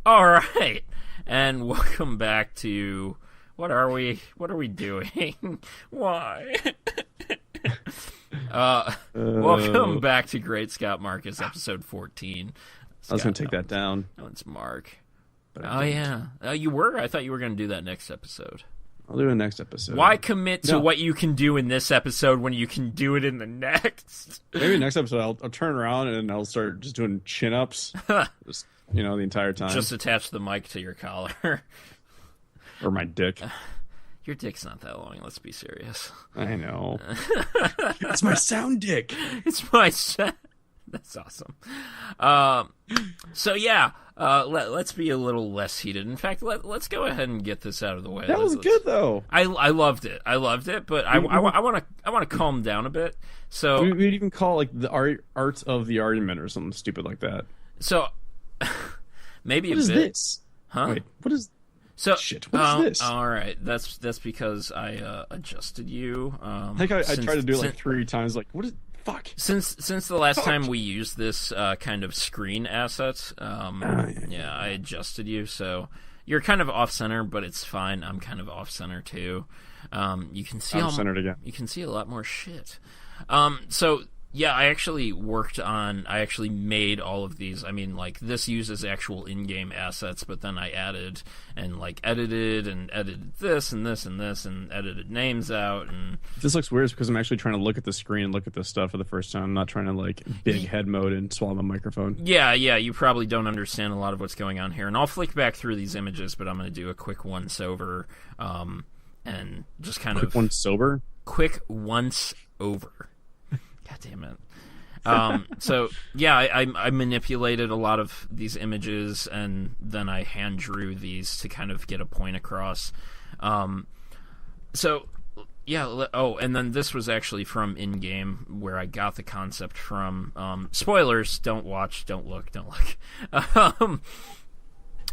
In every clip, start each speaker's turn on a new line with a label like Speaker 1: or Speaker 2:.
Speaker 1: All right, and welcome back to what are we doing? Why? Welcome back to Great Scott Marcus, episode 14.
Speaker 2: I was going to take that down.
Speaker 1: Oh, it's Mark. Oh yeah, you were. I thought you were going to do that next episode.
Speaker 2: I'll do it next episode.
Speaker 1: Why commit to what you can do in this episode when you can do it in the next?
Speaker 2: Maybe next episode I'll turn around and I'll start just doing chin-ups. Just, the entire time.
Speaker 1: Just attach the mic to your collar.
Speaker 2: Or my dick.
Speaker 1: Your dick's not that long, let's be serious.
Speaker 2: I know. It's my sound dick.
Speaker 1: It's my sound. That's awesome. So yeah, let's be a little less heated. In fact, let's go ahead and get this out of the way.
Speaker 2: That was good though.
Speaker 1: I loved it. But I want to calm down a bit. So
Speaker 2: we'd even call it like the art of the argument or something stupid like that.
Speaker 1: So maybe
Speaker 2: what
Speaker 1: a
Speaker 2: is
Speaker 1: bit.
Speaker 2: This?
Speaker 1: Huh?
Speaker 2: Wait, what is?
Speaker 1: So
Speaker 2: shit. What is this?
Speaker 1: All right, that's because I adjusted you.
Speaker 2: I think I tried to do it like 3 times. Like, what is? Fuck.
Speaker 1: Since the last time we used this kind of screen asset, I adjusted you, so you're kind of off center, but it's fine. I'm kind of off center too. You can see
Speaker 2: I'm centered again.
Speaker 1: You can see a lot more shit. So yeah, I actually made all of these. I mean, like, this uses actual in-game assets, but then I added and, like, edited this and this and this and edited names out. And
Speaker 2: this looks weird because I'm actually trying to look at the screen and look at this stuff for the first time. I'm not trying to, like, big head mode and swallow my microphone.
Speaker 1: Yeah, you probably don't understand a lot of what's going on here. And I'll flick back through these images, but I'm going to do a quick once-over and just kind of...
Speaker 2: Quick once-over?
Speaker 1: Quick once-over. God damn it. So yeah, I manipulated a lot of these images and then I hand drew these to kind of get a point across. So yeah. And then this was actually from in-game where I got the concept from. Spoilers. Don't watch. Don't look.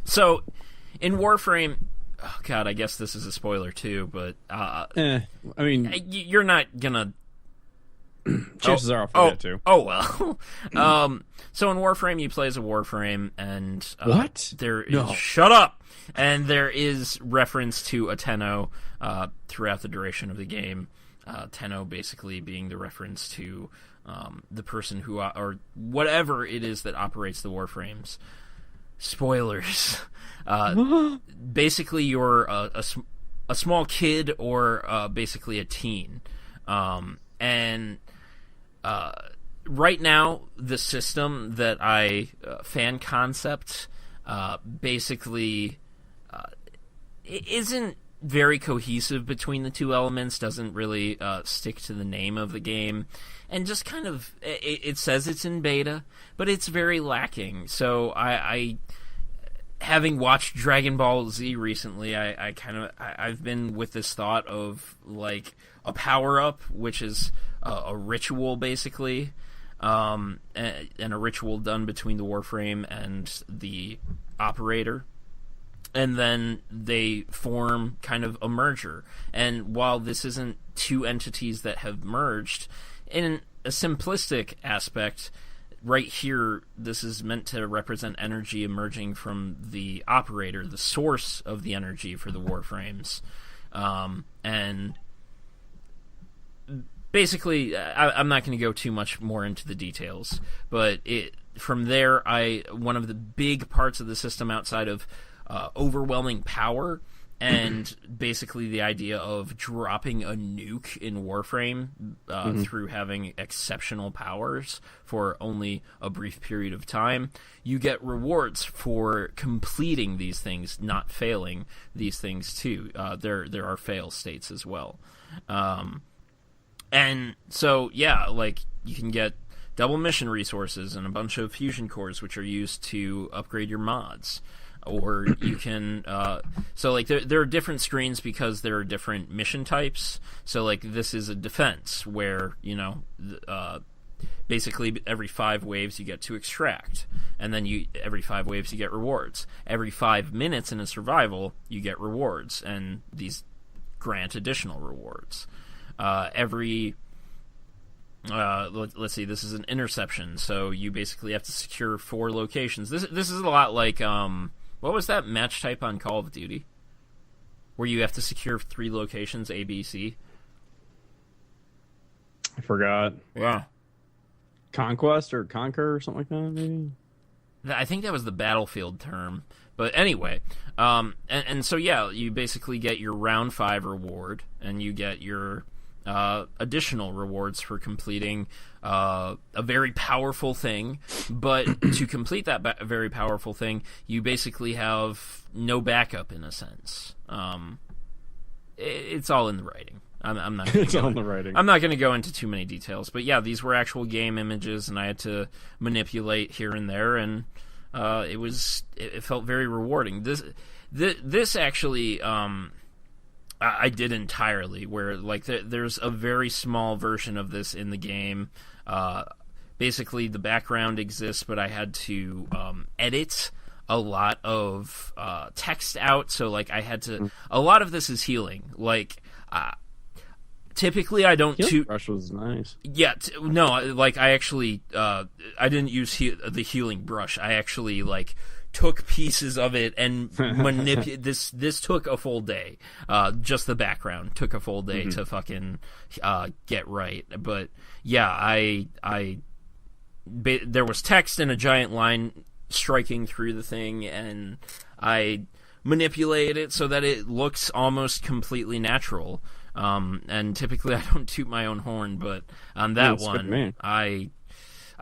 Speaker 1: So in Warframe. Oh God, I guess this is a spoiler too, but
Speaker 2: I mean,
Speaker 1: you're not gonna.
Speaker 2: Chances are I'll forget to.
Speaker 1: Oh well. So in Warframe, you play as a Warframe, and
Speaker 2: what?
Speaker 1: There is shut up. And there is reference to a Tenno throughout the duration of the game. Tenno basically being the reference to the person who or whatever it is that operates the Warframes. Spoilers. Basically, you're a small kid or basically a teen, and right now, the system that I fan concept basically isn't very cohesive between the two elements, doesn't really stick to the name of the game, and just kind of, it says it's in beta, but it's very lacking. So I having watched Dragon Ball Z recently, I've been with this thought of like a power-up, which is a ritual basically, and a ritual done between the Warframe and the operator, and then they form kind of a merger. And while this isn't two entities that have merged, in a simplistic aspect, right here, this is meant to represent energy emerging from the operator, the source of the energy for the Warframes. And basically, I'm not going to go too much more into the details, but from there, one of the big parts of the system outside of overwhelming power and basically the idea of dropping a nuke in Warframe through having exceptional powers for only a brief period of time, you get rewards for completing these things, not failing these things too. There are fail states as well. And so, yeah, like, you can get double mission resources and a bunch of fusion cores, which are used to upgrade your mods. Or you can, so, like, there are different screens because there are different mission types. So, like, this is a defense where, basically every 5 waves you get to extract. And then every 5 waves you get rewards. Every 5 minutes in a survival, you get rewards. And these grant additional rewards. Let's see, this is an interception, so you basically have to secure 4 locations. This is a lot like What was that match type on Call of Duty? Where you have to secure 3 locations, A, B, C?
Speaker 2: I forgot.
Speaker 1: Yeah.
Speaker 2: Conquest or Conquer or something like that, maybe?
Speaker 1: I think that was the Battlefield term. But anyway, and so, yeah, you basically get your round 5 reward, and you get your additional rewards for completing a very powerful thing. But to complete that very powerful thing, you basically have no backup, in a sense. It's all in the writing. I'm not.
Speaker 2: It's all in the writing.
Speaker 1: I'm not going to go into too many details, but yeah, these were actual game images, and I had to manipulate here and there, and it felt very rewarding. This actually I did entirely, where like there's a very small version of this in the game. Basically, the background exists, but I had to edit a lot of text out, so like I had to. A lot of this is healing, like. Typically, I don't.
Speaker 2: Healing brush was nice.
Speaker 1: Yeah, no, like I actually, I didn't use the healing brush. I actually like took pieces of it and manipulated. This took a full day. Just the background took a full day to fucking get right. But yeah, there was text and a giant line striking through the thing, and I manipulated it so that it looks almost completely natural. And typically I don't toot my own horn, but on that one, I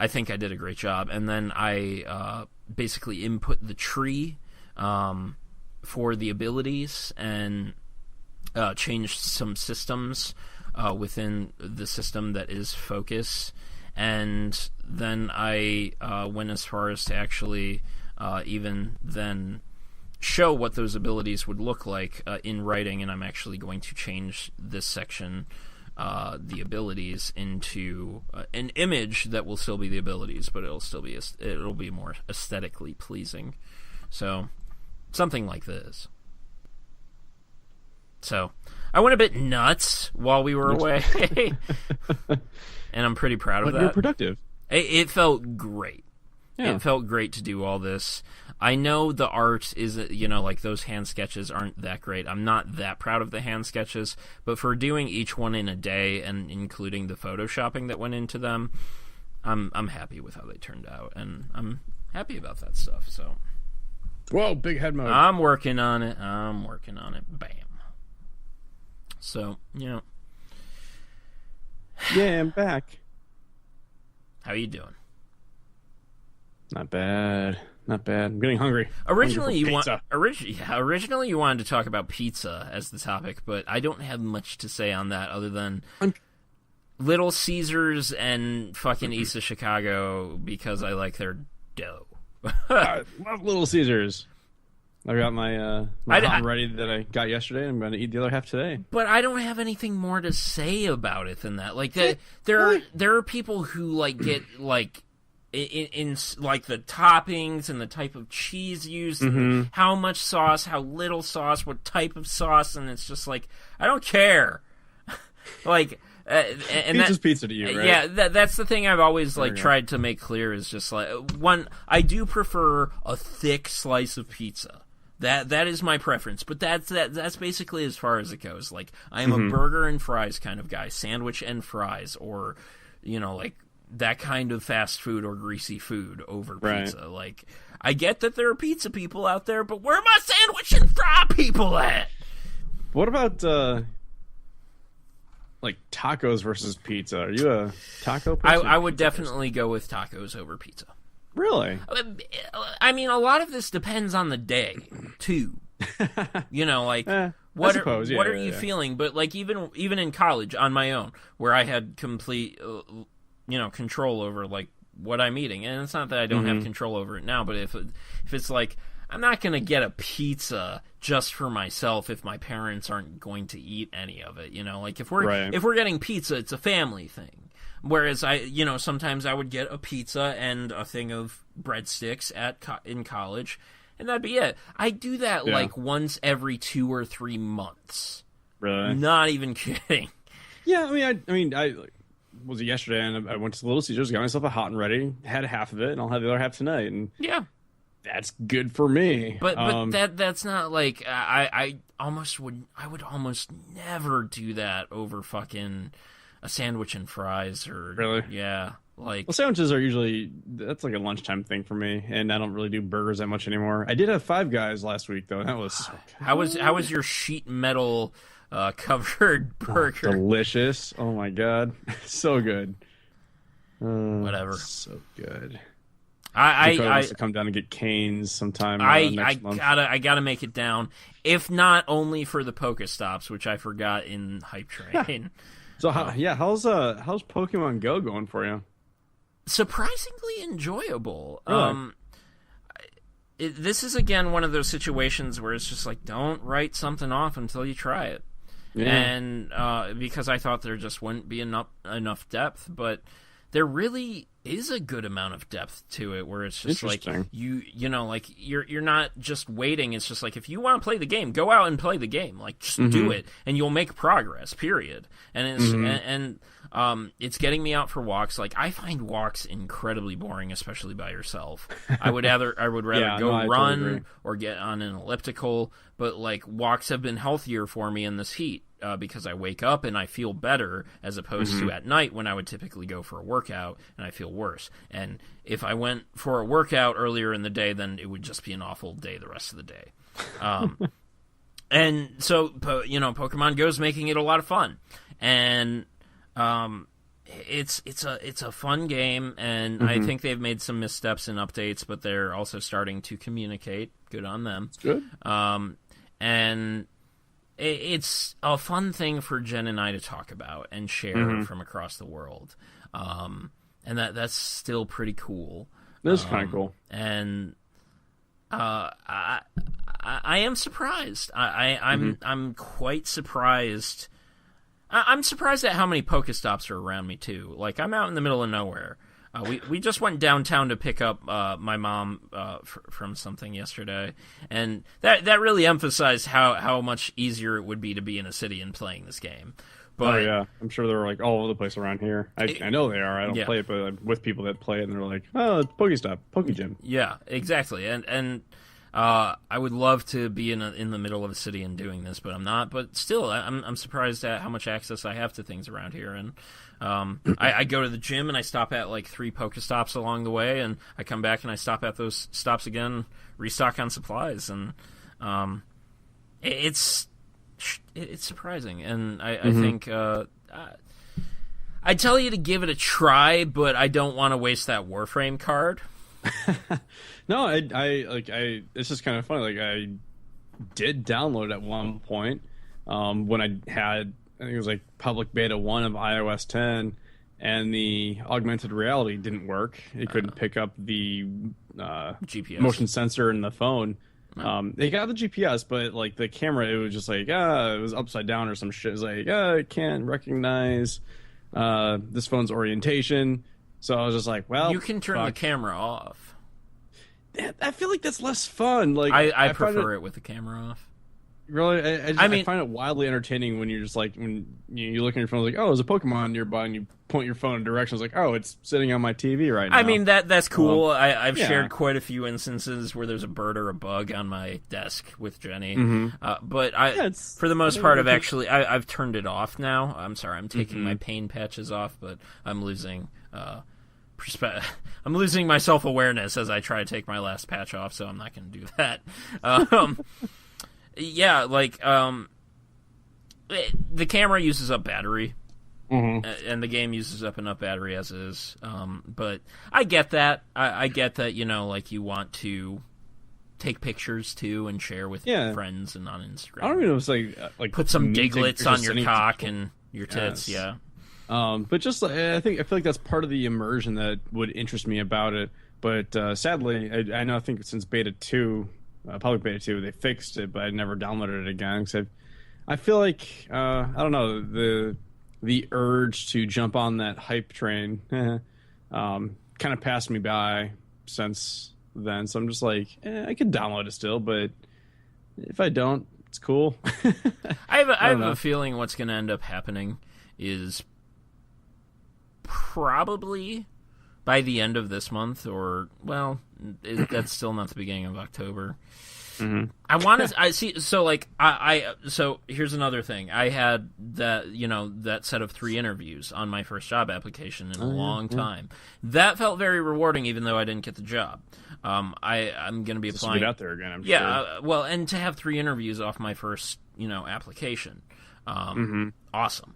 Speaker 1: think I did a great job. And then I basically input the tree for the abilities and changed some systems within the system that is focus. And then I went as far as to actually even then show what those abilities would look like in writing, and I'm actually going to change this section, the abilities, into an image that will still be the abilities, but it'll be more aesthetically pleasing. So something like this. So I went a bit nuts while we were away, and I'm pretty proud of that.
Speaker 2: You're productive.
Speaker 1: It felt great.
Speaker 2: Yeah.
Speaker 1: It felt great to do all this. I know the art is, like those hand sketches aren't that great. I'm not that proud of the hand sketches, but for doing each one in a day and including the photoshopping that went into them, I'm happy with how they turned out, and I'm happy about that stuff. So,
Speaker 2: whoa, big head mode.
Speaker 1: I'm working on it. Bam. So,
Speaker 2: Yeah, I'm back.
Speaker 1: How you doing?
Speaker 2: Not bad. I'm getting hungry.
Speaker 1: Originally, you wanted to talk about pizza as the topic, but I don't have much to say on that other than Little Caesars and fucking East of Chicago because I like their dough.
Speaker 2: I love Little Caesars. I got my hot and ready that I got yesterday. I'm going to eat the other half today.
Speaker 1: But I don't have anything more to say about it than that. Like there are people who like get like. In like the toppings and the type of cheese used, and how much sauce, how little sauce, what type of sauce, and it's just like I don't care. Like, and
Speaker 2: pizza's pizza to you, right?
Speaker 1: Yeah, that's the thing I've always like tried to make clear is just like one. I do prefer a thick slice of pizza. That is my preference, but that's basically as far as it goes. Like I am a burger and fries kind of guy, sandwich and fries, or like. That kind of fast food or greasy food over pizza. Right. Like, I get that there are pizza people out there, but where are my sandwich and fry people at?
Speaker 2: What about, like, tacos versus pizza? Are you a taco person?
Speaker 1: I would definitely go with tacos over pizza.
Speaker 2: Really?
Speaker 1: I mean, a lot of this depends on the day, too. Like... What are you feeling? But, like, even in college, on my own, where I had complete... control over like what I'm eating, and it's not that I don't have control over it now. But if it's like I'm not gonna get a pizza just for myself if my parents aren't going to eat any of it, like if we're getting pizza, it's a family thing. Whereas sometimes I would get a pizza and a thing of breadsticks in college, and that'd be it. I do that like once every 2 or 3 months.
Speaker 2: Really?
Speaker 1: Not even kidding.
Speaker 2: Yeah, I was it yesterday, and I went to Little Caesars, got myself a hot and ready, had half of it, and I'll have the other half tonight. And
Speaker 1: yeah,
Speaker 2: That's good for me.
Speaker 1: But that's not like I would almost never do that over fucking a sandwich and fries or
Speaker 2: Really?
Speaker 1: Yeah. Like,
Speaker 2: well, sandwiches are usually that's like a lunchtime thing for me, and I don't really do burgers that much anymore. I did have Five Guys last week though. That was so good.
Speaker 1: how was your sheet metal covered burger?
Speaker 2: Delicious. Oh my god. So good.
Speaker 1: Whatever.
Speaker 2: So good.
Speaker 1: I
Speaker 2: wants to come down and get Cane's sometime next month.
Speaker 1: I gotta make it down, if not only for the Pokestops, which I forgot in Hype Train.
Speaker 2: So how's Pokemon Go going for you?
Speaker 1: Surprisingly enjoyable.
Speaker 2: Really?
Speaker 1: This is again one of those situations where it's just like, don't write something off until you try it. Yeah. And because I thought there just wouldn't be enough depth, but there really is a good amount of depth to it, where it's just like you know, like you're not just waiting. It's just like, if you want to play the game, go out and play the game. Like, just do it, and you'll make progress. Period. And it's it's getting me out for walks. Like, I find walks incredibly boring, especially by yourself. I would rather go run totally or get on an elliptical. But like, walks have been healthier for me in this heat. Because I wake up and I feel better, as opposed to at night when I would typically go for a workout and I feel worse. And if I went for a workout earlier in the day, then it would just be an awful day the rest of the day. And so, Pokemon Go is making it a lot of fun, and it's a fun game, and I think they've made some missteps in updates, but they're also starting to communicate. Good on them.
Speaker 2: Good.
Speaker 1: And it's a fun thing for Jen and I to talk about and share from across the world. And that's still pretty cool.
Speaker 2: That's kind of cool.
Speaker 1: And I am surprised. I'm quite surprised. I'm surprised at how many Pokestops are around me too. Like, I'm out in the middle of nowhere. We just went downtown to pick up my mom from something yesterday, and that really emphasized how much easier it would be to be in a city and playing this game. But,
Speaker 2: yeah, I'm sure they're like all over the place around here. I know they are. I don't play it, but I'm with people that play it, and they're like, "Oh, it's Pokestop, Pokegym."
Speaker 1: Yeah, exactly. And I would love to be in the middle of a city and doing this, but I'm not. But still, I'm surprised at how much access I have to things around here. And I go to the gym and I stop at like 3 Pokestops along the way, and I come back and I stop at those stops again, restock on supplies, and it's surprising. And I think I tell you to give it a try, but I don't want to waste that Warframe card.
Speaker 2: No, it's just kind of funny. Like, I did download at one point when I think it was like public beta 1 of iOS 10, and the augmented reality didn't work. It couldn't pick up the
Speaker 1: GPS
Speaker 2: motion sensor in the phone. They got the GPS, but like the camera, it was just like it was upside down or some shit. It was like it can't recognize this phone's orientation. So I was just like, well,
Speaker 1: you can turn the camera off.
Speaker 2: I feel like that's less fun. Like,
Speaker 1: I prefer it with the camera off.
Speaker 2: Really, I find it wildly entertaining when you're just like, when you look at your phone, like, oh, there's a Pokemon nearby, and you point your phone in directions like, oh, it's sitting on my TV right now.
Speaker 1: I mean, that's cool. I've shared quite a few instances where there's a bird or a bug on my desk with Jenny. But for the most part, I've turned it off now. I'm sorry, I'm taking my pain patches off, but I'm losing I'm losing my self-awareness as I try to take my last patch off, so I'm not going to do that. Yeah, like, the camera uses up battery, and the game uses up enough battery as is. But I get that. I get that, like, you want to take pictures too and share with friends and on Instagram.
Speaker 2: I don't even know if it's like
Speaker 1: put some diglets on your cock and your tits. Yes. Yeah.
Speaker 2: But just I feel like that's part of the immersion that would interest me about it. But sadly, I know, I think since beta 2. Public beta 2, they fixed it, but I never downloaded it again. Cause I feel like I don't know, the urge to jump on that hype train kind of passed me by since then. So I'm just like, I could download it still, but if I don't, it's cool.
Speaker 1: I have a feeling what's going to end up happening is probably by the end of this month, or that's still not the beginning of October.
Speaker 2: Mm-hmm.
Speaker 1: I want to. I see. So like So here's another thing. I had that set of 3 interviews on my first job application in a long time. That felt very rewarding, even though I didn't get the job. I'm going to be applying.
Speaker 2: To get out there again. I'm
Speaker 1: sure. Well, and to have 3 interviews off my first application. Awesome.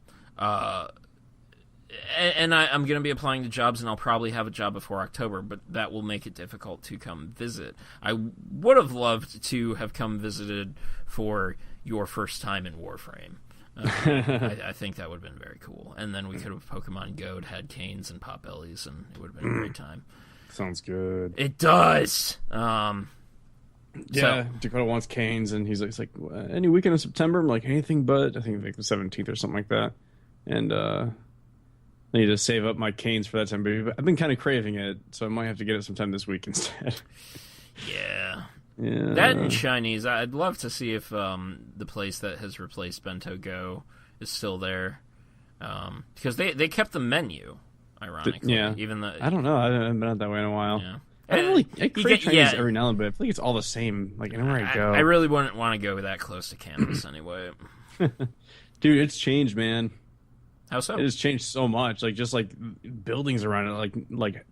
Speaker 1: And I'm going to be applying to jobs, and I'll probably have a job before October, but that will make it difficult to come visit. I would have loved to have come visited for your first time in Warframe. I think that would have been very cool. And then we could have Pokemon Go'd, had canes and potbellies, and it would have been a great time.
Speaker 2: Sounds good.
Speaker 1: It does.
Speaker 2: Dakota wants canes, and he's like, any weekend in September? I'm like, anything but, I think like the 17th or something like that. And I need to save up my canes for that time, but I've been kind of craving it, so I might have to get it sometime this week instead.
Speaker 1: Yeah. That and Chinese. I'd love to see if the place that has replaced Bento Go is still there, because they kept the menu, ironically. Even though
Speaker 2: I don't know, I haven't been out that way in a while.
Speaker 1: Yeah.
Speaker 2: I crave Chinese every now and then, but I feel like it's all the same. Like anywhere I go,
Speaker 1: I really wouldn't want to go that close to campus anyway.
Speaker 2: Dude, it's changed, man.
Speaker 1: How so?
Speaker 2: It has changed so much. Like just like buildings around it, like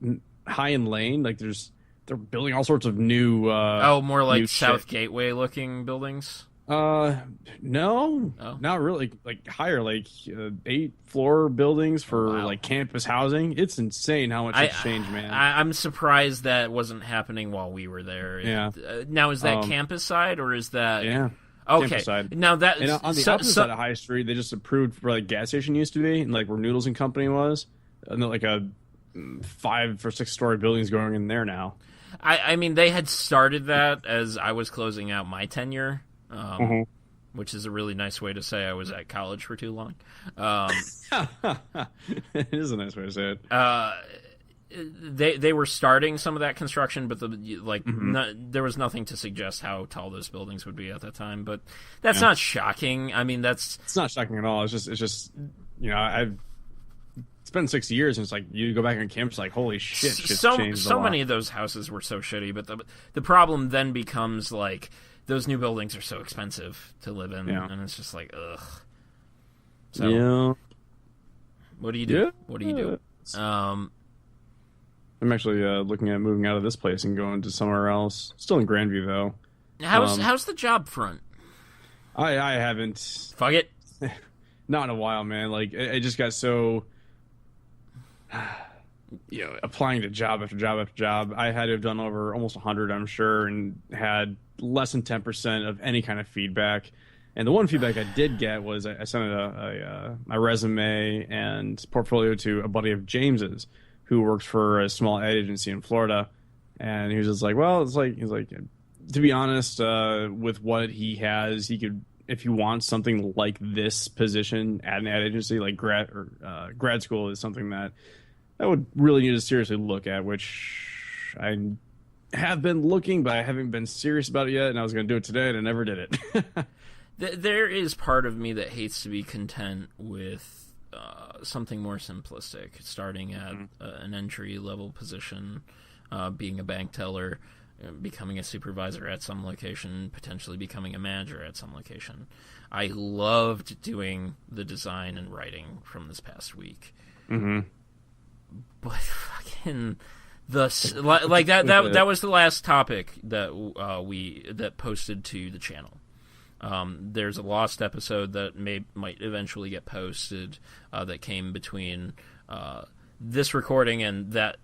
Speaker 2: High and Lane. Like they're building all sorts of new.
Speaker 1: More like South shit. Gateway looking buildings.
Speaker 2: No, not really. Like higher, like 8-floor buildings for like campus housing. It's insane how much it's changed, man.
Speaker 1: I'm surprised that wasn't happening while we were there.
Speaker 2: Yeah.
Speaker 1: Now is that campus side or is that?
Speaker 2: Yeah.
Speaker 1: Okay.
Speaker 2: Side.
Speaker 1: Now that
Speaker 2: and on the opposite side of High Street, they just approved where like gas station used to be, and like where Noodles and Company was, and then like a 5 or 6 story buildings going in there now.
Speaker 1: I mean, they had started that as I was closing out my tenure, which is a really nice way to say I was at college for too long.
Speaker 2: It is a nice way to say
Speaker 1: it. They were starting some of that construction, but there was nothing to suggest how tall those buildings would be at that time. But that's not shocking. I mean, it's
Speaker 2: not shocking at all. It's just I've spent 6 years, and it's like you go back on campus, like holy shit, shit's changed
Speaker 1: so many of those houses were so shitty. But the problem then becomes like those new buildings are so expensive to live in, and it's just like ugh. So what do you do? What do you do?
Speaker 2: I'm actually looking at moving out of this place and going to somewhere else. Still in Grandview, though.
Speaker 1: How's the job front?
Speaker 2: I haven't.
Speaker 1: Fuck it.
Speaker 2: Not in a while, man. Like I just got so, applying to job after job after job. I had to have done over almost 100, I'm sure, and had less than 10% of any kind of feedback. And the one feedback I did get was I sent my resume and portfolio to a buddy of James's, who works for a small ad agency in Florida, and he was just like, well, he's like, to be honest, with what he has, he could, if he wants something like this position at an ad agency, like grad school is something that I would really need to seriously look at, which I have been looking, but I haven't been serious about it yet, and I was going to do it today, and I never did it.
Speaker 1: There is part of me that hates to be content with something more simplistic, starting at an entry-level position, being a bank teller, becoming a supervisor at some location, potentially becoming a manager at some location. I loved doing the design and writing from this past week.
Speaker 2: Mm-hmm.
Speaker 1: But fucking... that was the last topic that posted to the channel. There's a lost episode that might eventually get posted that came between this recording and that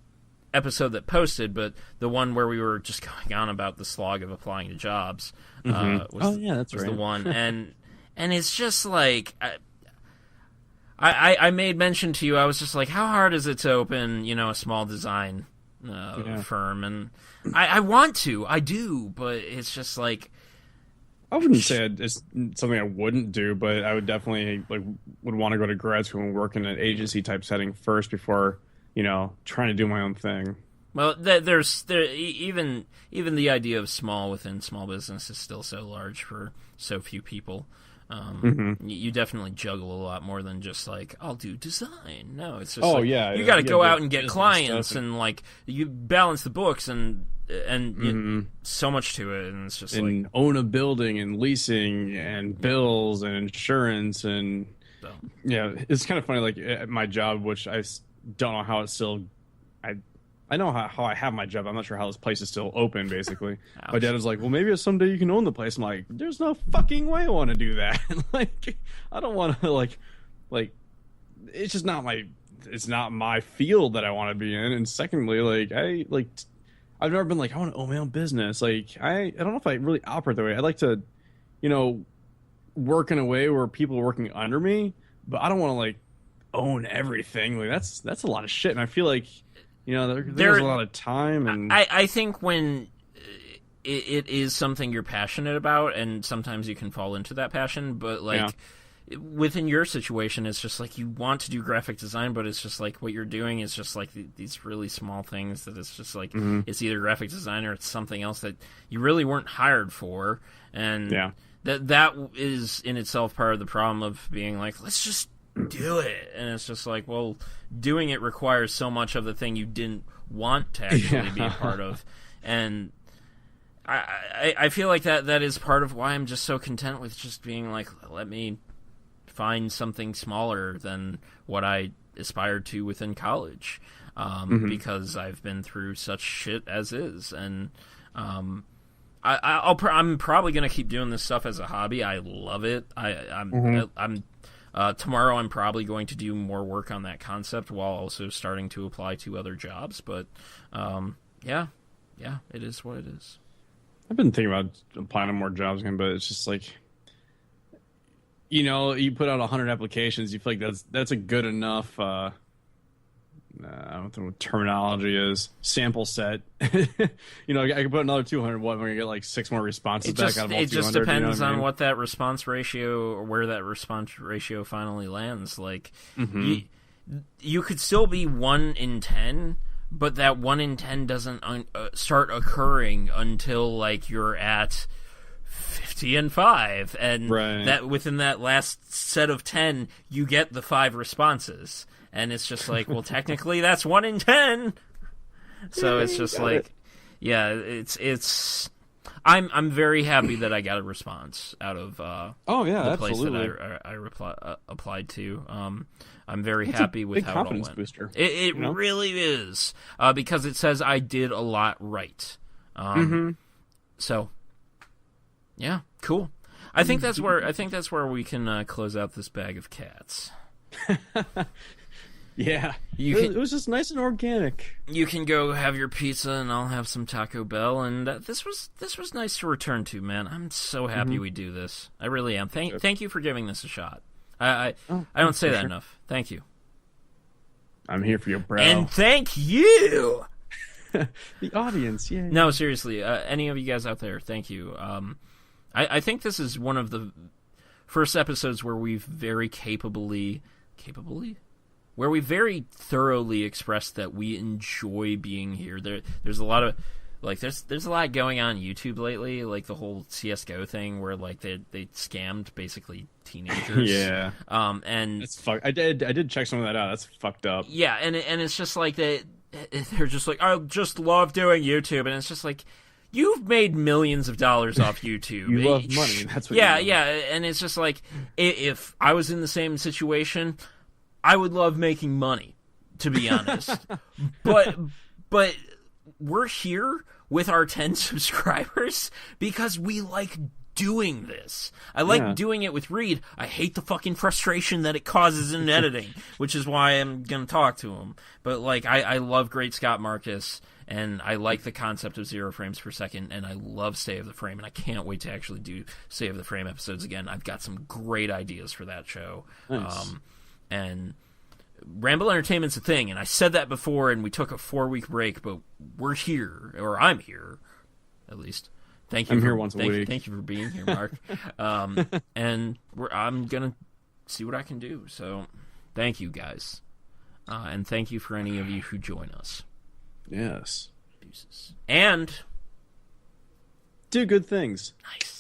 Speaker 1: episode that posted, but the one where we were just going on about the slog of applying to jobs was the one. and it's just like I made mention to you, I was just like, how hard is it to open a small design firm? And I do, but it's just like,
Speaker 2: I wouldn't say it's something I wouldn't do, but I would definitely would want to go to grad school and work in an agency type setting first before trying to do my own thing.
Speaker 1: Well, even the idea of small within small business is still so large for so few people. You definitely juggle a lot more than just like, I'll do design. No, it's just you got to go out and get clients and like you balance the books and so much to it, and it's just
Speaker 2: and
Speaker 1: like
Speaker 2: own a building and leasing and bills and insurance and it's kind of funny. Like at my job, which I don't know how it's still. I know how I have my job. I'm not sure how this place is still open, basically. My dad was like, well, maybe someday you can own the place. I'm like, there's no fucking way I want to do that. Like, I don't want to, like, it's just not it's not my field that I want to be in. And secondly, I've never been like, I want to own my own business. Like, I don't know if I really operate that way. I'd like to, work in a way where people are working under me, but I don't want to, like, own everything. Like, that's a lot of shit. And I feel like, there's a lot of time, and
Speaker 1: I think when it is something you're passionate about, and sometimes you can fall into that passion, but within your situation, it's just like you want to do graphic design, but it's just like what you're doing is just like these really small things that it's just like it's either graphic design or it's something else that you really weren't hired for, and that is in itself part of the problem of being like, let's just do it. And it's just like, well, doing it requires so much of the thing you didn't want to actually be a part of. And I feel like that is part of why I'm just so content with just being like, let me find something smaller than what I aspired to within college, because I've been through such shit as is. And I'm probably going to keep doing this stuff as a hobby. I love it. I'm tomorrow I'm probably going to do more work on that concept while also starting to apply to other jobs. But it is what it is.
Speaker 2: I've been thinking about applying to more jobs again, but it's just like, you put out 100 applications, you feel like that's a good enough, I don't know what terminology is, sample set. I can put another 200, what, we're going to get like 6 more responses back out of all 200.
Speaker 1: It just depends on what that response ratio, or where that response ratio finally lands. Like, you could still be 1 in 10, but that 1 in 10 doesn't start occurring until, like, you're at 50 and 5. And that within that last set of 10, you get the 5 responses. And it's just like, well, technically that's 1 in 10. So it's just like, it's. I'm very happy that I got a response out of the place that I applied to. I'm very happy with how it all went.
Speaker 2: Booster,
Speaker 1: it really is, because it says I did a lot right. So, yeah, cool. I think that's where we can close out this bag of cats.
Speaker 2: Yeah, it was just nice and organic.
Speaker 1: You can go have your pizza, and I'll have some Taco Bell. And this was nice to return to, man. I'm so happy we do this. I really am. Thank you for giving this a shot. I don't say that enough. Thank you.
Speaker 2: I'm here for you, bro.
Speaker 1: And thank you,
Speaker 2: the audience. Yeah.
Speaker 1: No, seriously, any of you guys out there, thank you. I think this is one of the first episodes where we've very where we very thoroughly expressed that we enjoy being here. There's a lot of there's a lot going on YouTube lately, like the whole CS:GO thing where like they scammed basically teenagers.
Speaker 2: Yeah.
Speaker 1: And
Speaker 2: it's I did check some of that out. That's fucked up.
Speaker 1: Yeah, and it's just like they're just like, I just love doing YouTube, and it's just like, you've made millions of dollars off YouTube.
Speaker 2: You love money. That's what.
Speaker 1: Yeah, and it's just like, if I was in the same situation, I would love making money, to be honest. but we're here with our 10 subscribers because we like doing this. I like doing it with Reed. I hate the fucking frustration that it causes in editing, which is why I'm going to talk to him. But like, I love Great Scott Marcus, and I like the concept of 0 frames per second, and I love Save the Frame, and I can't wait to actually do Save the Frame episodes again. I've got some great ideas for that show.
Speaker 2: Nice.
Speaker 1: And Ramble Entertainment's a thing, and I said that before, and we took a 4-week break, but we're here, or I'm here, at least. Thank you.
Speaker 2: I'm here once a week.
Speaker 1: Thank you for being here, Mark. And I'm gonna see what I can do. So, thank you guys, and thank you for any of you who join us.
Speaker 2: Yes.
Speaker 1: And
Speaker 2: do good things.
Speaker 1: Nice.